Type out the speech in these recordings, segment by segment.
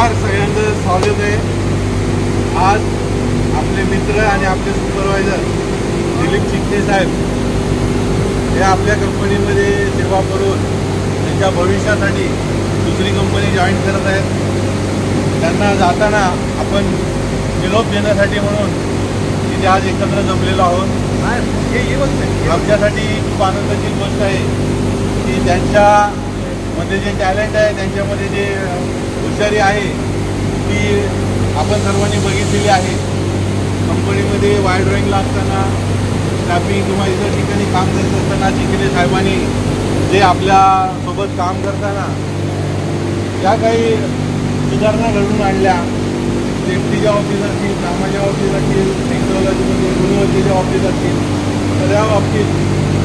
नमस्कार, सगळ्यांचं स्वागत आहे। आज आपले मित्र आणि आपले सुपरवायझर दिलीप चिकणे साहेब हे आपल्या कंपनीमध्ये सेवा करून त्यांच्या भविष्यासाठी दुसरी कंपनी जॉईन करत आहेत। त्यांना जाताना आपण निरोप देण्यासाठी म्हणून इथे आज एकत्र जमलेलो आहोत। आमच्यासाठी खूप आनंदाची गोष्ट आहे की त्यांच्यामध्ये जे टॅलेंट आहे, त्यांच्यामध्ये जे हुशारी आहे ती आपण सर्वांनी बघितलेली आहे। कंपनीमध्ये वायर ड्रॉईंगला असताना, स्टाफिंग किंवा इतर ठिकाणी काम करत असताना चिकणे साहेबांनी जे आपल्यासोबत काम करताना ज्या काही सुधारणा घडून आणल्या, सेफ्टीच्या बाबतीत असतील, कामाच्या बाबतीत असतील, टेक्नॉलॉजीमध्ये गुणवत्तेच्या बाबतीत असतील, तर या बाबतीत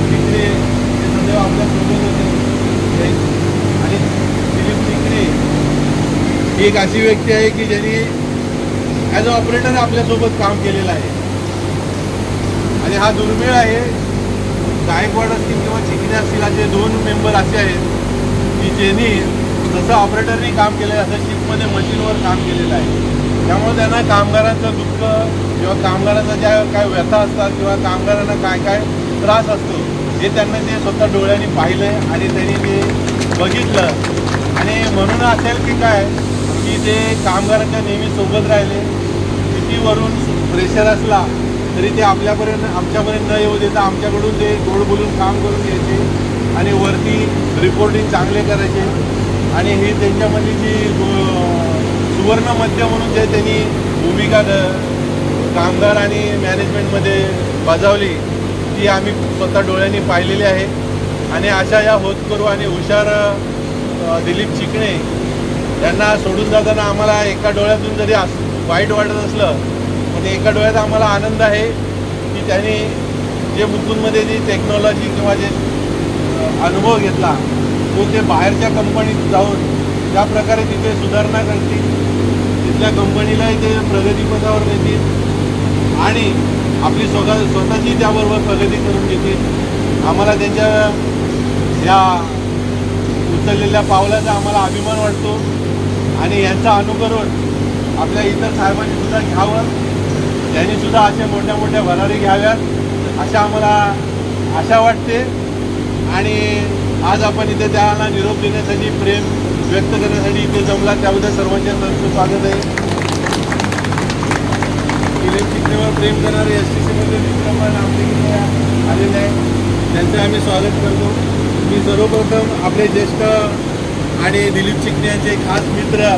चिकणे हे सदैव आपल्यासोबत होते। आणि दिलीप चिकणे ही एक अशी व्यक्ती आहे की ज्यांनी ॲज अ ऑपरेटर आपल्यासोबत काम केलेलं आहे। आणि हा दुर्मिळ आहे, गायकवाड असतील किंवा चिकणे असतील असे दोन मेंबर असे आहेत की ज्यांनी जसं ऑपरेटरनी काम केलं आहे असं शिपमध्ये मशीनवर काम केलेलं आहे। त्यामुळे त्यांना कामगारांचं दुःख किंवा कामगारांचा ज्या काय व्यथा असतात किंवा कामगारांना काय काय त्रास असतो हे त्यांना ते स्वतः डोळ्यांनी पाहिलं आहे आणि त्यांनी ते बघितलं। आणि म्हणून असेल की काय की ते कामगारांच्या नेहमी सोबत राहिले। कितीवरून प्रेशर असला तरी ते आमच्यापर्यंत न येऊ देता आमच्याकडून ते गोड बोलून काम करून घ्यायचे आणि वरती रिपोर्टिंग चांगले करायचे। आणि ही त्यांच्यामधली जी सुवर्ण मध्य म्हणून जे त्यांनी भूमिका कामगार आणि मॅनेजमेंटमध्ये बजावली ती आम्ही स्वतः डोळ्यांनी पाहिलेली आहे। आणि अशा या होतकरू आणि हुशार दिलीप चिकणे यांना सोडून जाताना आम्हाला एका डोळ्यातून जरी वाईट वाटत असलं पण एका डोळ्यात आम्हाला आनंद आहे की त्यांनी जे मुकुंदमध्ये जी टेक्नॉलॉजी किंवा जे अनुभव घेतला तो ते बाहेरच्या कंपनीत जाऊन ज्या प्रकारे तिथे सुधारणा करतील, तिथल्या कंपनीलाही ते प्रगतीपथावर नेतील आणि आपली स्वतःची त्याबरोबर प्रगती करून घेतील। आम्हाला त्यांच्या या उचललेल्या पावलाचा आम्हाला अभिमान वाटतो आणि यांचं अनुकरण आपल्या इतर साहेबांनी सुद्धा घ्यावं, त्यांनी सुद्धा अशा मोठ्या मोठ्या भरारी घ्याव्यात अशा आम्हाला आशा वाटते। आणि आज आपण इथे त्यांना निरोप देण्यासाठी, प्रेम व्यक्त करण्यासाठी इथे जमला, त्याबद्दल सर्वांच्या तर्फे स्वागत आहे। दिलीप चिकणेवर प्रेम करणारे STCमध्ये मित्रमंडळ आमच्या आलेले आहे, त्यांचं आम्ही स्वागत करतो। मी सर्वप्रथम आपले ज्येष्ठ आणि दिलीप चिकणे यांचे खास मित्र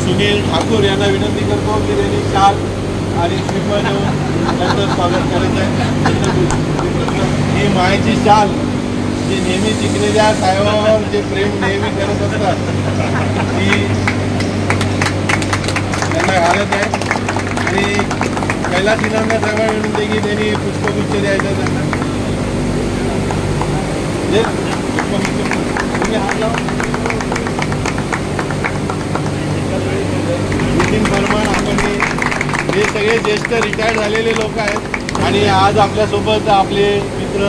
सुनील ठाकूर यांना विनंती करतो की त्यांनी शाल आणि श्रीफळ देऊन त्यांचं स्वागत करायचं आहे। ही मायेची शाल जी नेहमी चिकणेच्या साहेबांवर जे प्रेम नेहमी करत असतात ती त्यांना घालत आहे। आणि कैलास इनामदार साहेबांना विनंती की त्यांनी पुष्पगुच्छ द्यायचं त्यांना। तुम्ही हात लावा। नितीन परमान, आपण हे सगळे ज्येष्ठ रिटायर्ड झालेले लोक आहेत आणि आज आपल्यासोबत आपले मित्र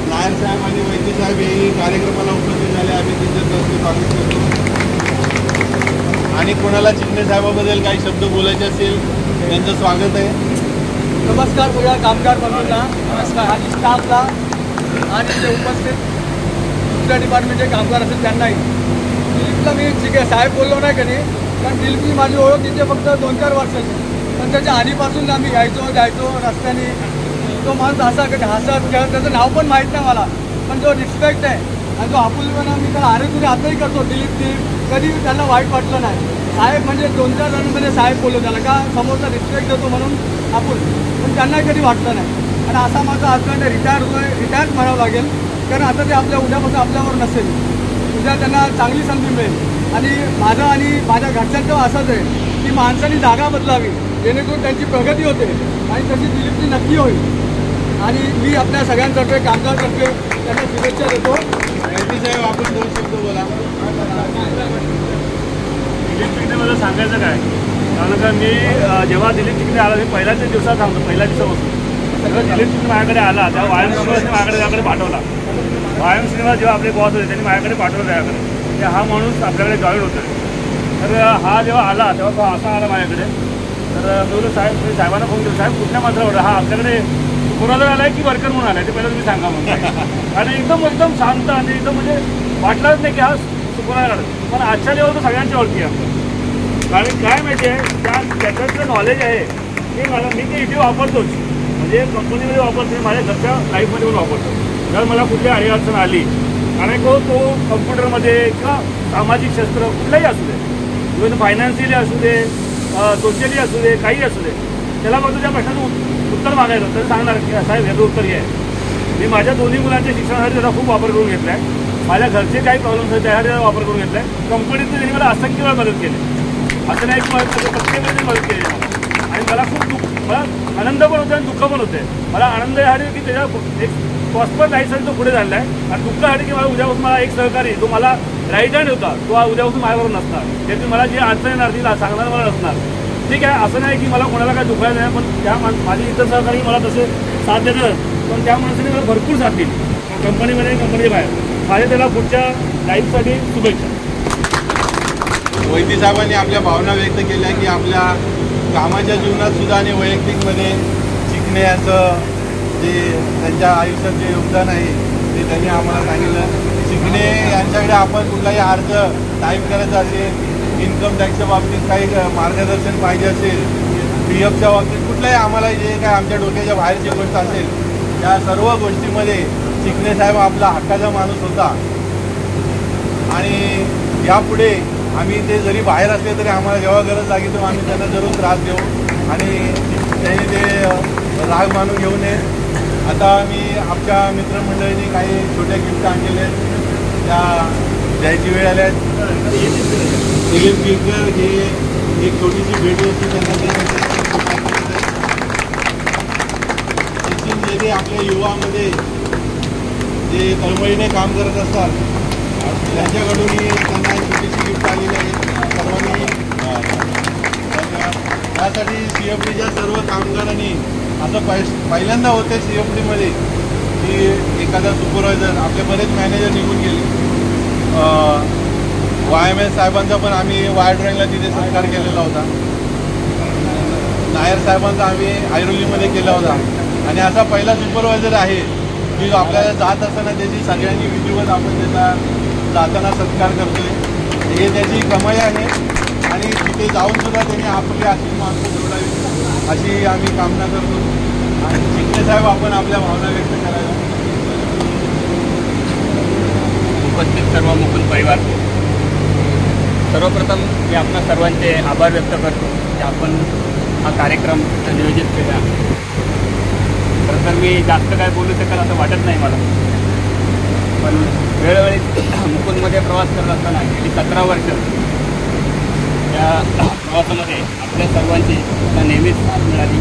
नायर साहेब आणि वैद्य साहेब हेही कार्यक्रमाला उपस्थित झाले, आम्ही त्यांच्यातर्फे स्वागत करतो। आणि कोणाला चिकणे साहेबाबद्दल काही शब्द बोलायचे असेल त्यांचं स्वागत आहे। नमस्कार सगळ्या कामगार बंधूंना, नमस्कार आणि स्टाफला आणि जे उपस्थित दुसऱ्या डिपार्टमेंटचे कामगार असेल त्यांनाही। दिलीपला मी चिकणे साहेब बोललो नाही कधी, कारण दिलीपची माझी ओळख तिथे फक्त 2-4 वर्षाची, पण त्याच्या आधीपासून आम्ही जायचो रस्त्याने। तो माणूस असा कधी हसत खेळत, त्याचं नाव पण माहीत नाही मला, पण जो रिस्पेक्ट आहे आणि जो आपुलपणा मी त्याला तुझे आताही करतो दिलीपची, कधी त्यांना वाईट वाटलं नाही। साहेब म्हणजे 2-4 जणांमध्ये साहेब बोललो त्याला, का समोरचा रिस्पेक्ट देतो म्हणून आपुल, पण त्यांनाही कधी वाटलं नाही। आणि असा माझा हजबंड रिटायर म्हणावं लागेल, कारण आता ते उद्यापासून आपल्यावर नसेल, उद्या त्यांना चांगली संधी मिळेल। आणि माझं आणि माझ्या घरच्यांचं असंच आहे की माणसांनी जागा बदलावी जेणेकरून त्यांची प्रगती होते आणि तशी दिलीपची नक्की होईल। आणि मी आपल्या सगळ्यांतर्फे, कामगारांतर्फे त्यांना शुभेच्छा देतो। वैद्य साहेब, आपण 2 शब्द बोला। दिलीप चिकणेबद्दल सांगायचं काय, कारण का मी जेव्हा दिलीप चिकणे आला, मी पहिल्याच दिवसात सांगतो, पहिल्या दिवसापासून सगळं दिलीप चिकणे माझ्याकडे आला, तेव्हा वायम श्रीनिवासने त्याकडे पाठवला। वायम श्रीनिवास जेव्हा आपले बॉस होते त्यांनी माझ्याकडे पाठवलं त्याकडे की हा माणूस आपल्याकडे जॉईन होतो। तर तर हा जेव्हा आला तेव्हा तो असा आला माझ्याकडे. तर मी बोललो साहेब, मी साहेबांना फोन केला, साहेब कुठल्या मात्रावर हा आपल्याकडे सुपरवायझर आला आहे की वर्कर म्हणून आला आहे ते पहिलं तुम्ही सांगा म्हणून. आणि एकदम शांत आणि एकदम म्हणजे वाटलंच नाही की हा सुपरवायझर. पण आजच्या लेवल तर सगळ्यांची ओळखी आहे. कारण काय माहिती आहे त्याच्यातलं नॉलेज आहे की मी ते इथे वापरतोच, म्हणजे कंपनीमध्ये वापरतो, माझ्या घरच्या लाईफमध्ये पण वापरतो. जर मला कुठली अडचण आली, कारण तो कम्प्युटरमध्ये किंवा सामाजिक शास्त्र कुठलाही असू दे, इव्हन फायनान्शियली असू दे, सोशली असू दे, काही असू दे, त्याला फक्त त्या प्रश्नाचं उत्तर मागायचं तर सांगणार की साहेब ह्याचं उत्तर हे आहे. मी माझ्या दोन्ही मुलांच्या शिक्षणासाठी त्याचा खूप वापर करून घेतला आहे. माझ्या घरचे काही प्रॉब्लेम्स आहेत त्यासाठी त्याचा वापर करून घेतला आहे. कंपनीतून त्यांनी मला असंख्य वेळा मदत केली, असं नाही की प्रत्येक वेळेस मदत केली मला. आणि मला खूप मला आनंद पण होतो आणि दुःख पण होते. मला आनंद यासाठी की त्याच्या एक प्रॉस्पर लाईफसाठी तो पुढे झाला आहे, आणि दुःखासाठी की मला उद्यापासून मला एक सहकारी तो मला राईट हँड होता तो उद्यापासून माझ्याबरोबर नसणार. त्यातून मला जी अडचण येणार ती सांगणार मला नसणार. ठीक आहे, असं नाही की मला कोणाला काय दुखायचं नाही, पण त्या माझी इतर सहकारी मला तसे साथ देतात, पण त्या माणसाने मला भरपूर साथ दिली कंपनीमध्ये, कंपनीच्या बाहेर. माझ्या त्याला पुढच्या लाईफसाठी शुभेच्छा. वैद्य साहेबांनी आपल्या भावना व्यक्त केल्या की आपल्या कामाच्या जीवनात सुद्धा आणि वैयक्तिकमध्ये शिकण्याचं जे त्यांच्या आयुष्यात जे योगदान आहे ते त्यांनी आम्हाला सांगितलं. शिकणे यांच्याकडे आपण कुठलाही अर्ज टाईप करायचा असेल, इन्कम टॅक्सच्या बाबतीत काही मार्गदर्शन पाहिजे असेल, PFच्या बाबतीत कुठलाही आम्हाला जे काय आमच्या डोक्याच्या बाहेरची गोष्ट असेल, त्या सर्व गोष्टीमध्ये शिकणे साहेब आपला हक्काचा माणूस होता. आणि यापुढे आम्ही ते जरी बाहेर असले तरी आम्हाला जेव्हा गरज लागेल तेव्हा आम्ही त्यांना जरूर त्रास देऊ आणि त्यांनी ते राग मानून घेऊ नये. आता मी आमच्या मित्रमंडळींनी काही छोट्या गिफ्ट आणलेले आहेत, त्या द्यायची वेळ आल्या आहेत. दिलीप गिरकर हे एक छोटीशी भेट होती त्यांना ते आपल्या युवामध्ये जे तळमळीने काम करत असतात त्यांच्याकडूनही त्यांना एक छोटीशी गिफ्ट आलेली आहे सर्वांनी. त्यासाठी CFDच्या सर्व कामगारांनी असं पहिल्यांदा होते CFDमध्ये की एखादा सुपरवायझर, आपले बरेच मॅनेजर निघून गेले. YMS साहेबांचा पण आम्ही वायर ड्रॉईंगला तिथे सत्कार केलेला होता. नायर साहेबांचा आम्ही ऐरोलीमध्ये केला होता. आणि असा पहिला सुपरवायझर आहे की आपल्याला जात असताना त्याची सगळ्यांनी विधिवत आपण त्याचा जाताना सत्कार करतोय. हे त्याची कमाई आहे आणि तिथे जाऊन सुद्धा त्यांनी आपली अशी माणसं जोडावी अशी आम्ही कामना करतो. आणि शिंदे साहेब आपण आपल्या भावना व्यक्त करायला. उपस्थित सर्व मुकुंद परिवार, सर्वप्रथम मी आपणा सर्वांचे आभार व्यक्त करतो की आपण हा कार्यक्रम नियोजित केला. खरं तर मी जास्त काय बोलू शकेल असं वाटत नाही मला, पण वेळोवेळी मुकुंदमध्ये प्रवास करत असताना गेली 17 वर्ष या प्रवासामध्ये आपल्या सर्वांची मला नेहमीच साथ मिळाली.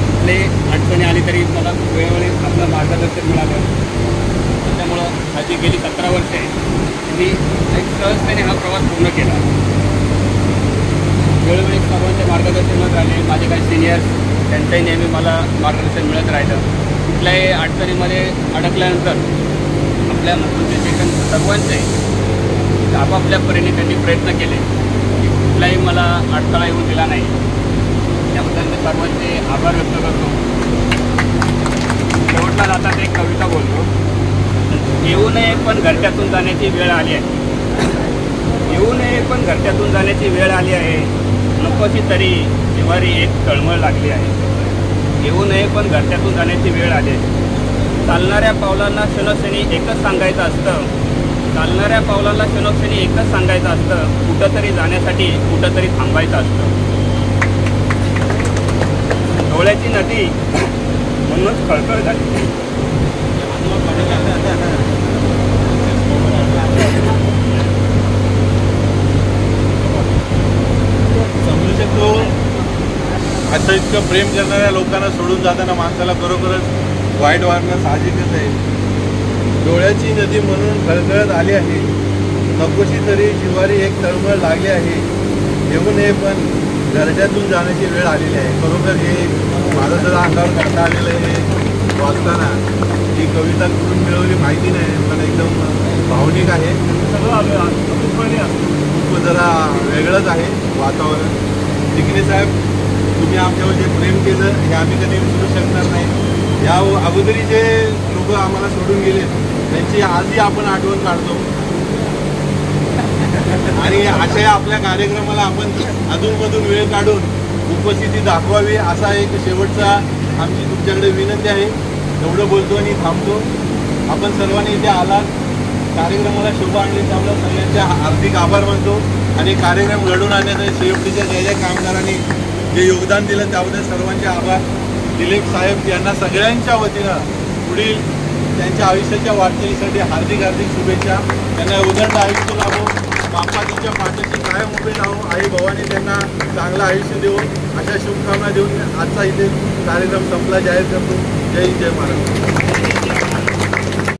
कुठली अडचणी आली तरी मला वेळोवेळी आपलं मार्गदर्शन मिळालं. त्याच्यामुळं माझी गेली 17 वर्षे मी एक सहजतेने हा प्रवास पूर्ण केला. वेळोवेळी सर्वांचे मार्गदर्शन मिळत राहिले. माझे काही सिनियर्स त्यांचंही नेहमी मला मार्गदर्शन मिळत राहिलं. कुठल्याही अडचणीमध्ये अडकल्यानंतर आपल्या मुकुंदचे सर्वांचे आपापल्या परीने त्यांनी प्रयत्न केले की कुठलाही मला अडथळा येऊन दिला नाही. त्याबद्दल मी सर्वांचे आभार व्यक्त करतो. शेवटला जातात एक कविता बोलतो. येऊ नये पण घरट्यातून जाण्याची वेळ आली आहे. येऊ नये पण घरट्यातून जाण्याची वेळ आली आहे. नकोशी तरी जिव्हारी एक तळमळ लागली आहे. येऊ नये पण घरट्यातून जाण्याची वेळ आली आहे. चालणाऱ्या पावलांना क्षणोक्षणी एकच सांगायचं असतं. चालणाऱ्या पावलांना क्षणोक्षणी एकच सांगायचं असतं. कुठंतरी जाण्यासाठी कुठंतरी थांबायचं असतं. डोळ्याची नदी म्हणूनच खळखळ झाली. समजू शकतो असं इतकं प्रेम करणाऱ्या लोकांना सोडून जाताना माणसाला खरोखरच वाईट वागणं साहजिकच आहे. डोळ्याची नदी म्हणून खळखळत आली आहे. नकोशी तरी जिव्हारी एक तळमळ लागली आहे. येऊ नये पण घरट्यातून जाण्याची वेळ आलेली आहे. खरोखर हे माझं जरा अंगावर काढता आलेलं आहे. वाचताना ही कविता कुठून मिळवली माहिती नाही, पण एकदम भावनिक आहे. सगळं आलं खूप जरा वेगळंच आहे वातावरण. चिकणे साहेब, तुम्ही आमच्यावर जे प्रेम केलं हे आम्ही कधी विसरू शकणार नाही. या अगोदरी जे लोक आम्हाला सोडून गेले त्यांची आजही आपण आठवण काढतो आणि अशा आपल्या कार्यक्रमाला आपण अधूनमधून वेळ काढून उपस्थिती दाखवावी असा एक शेवटचा आमची तुमच्याकडे विनंती आहे. एवढं बोलतो आणि थांबतो. आपण सर्वांनी इथे आलात, कार्यक्रमाला शोभा आणली त्यामुळे सगळ्यांचे हार्दिक आभार मानतो आणि कार्यक्रम घडवून आणण्याचं शेवटीच्या ज्या कामगारांनी जे योगदान दिलं त्याबद्दल सर्वांचे आभार. दिलीप साहेब यांना सगळ्यांच्या वतीनं पुढील त्यांच्या आयुष्याच्या वाटचालीसाठी हार्दिक शुभेच्छा. त्यांना उदंड आयुष्य लाभो, बाप्पा त्यांच्या पाठीशी कायम उभे राहो, आई भवानी त्यांना चांगलं आयुष्य देऊ अशा शुभकामना देऊन आजचा इथे कार्यक्रम संपला जाहीर करतो. जय हिंद, जय महाराष्ट्र.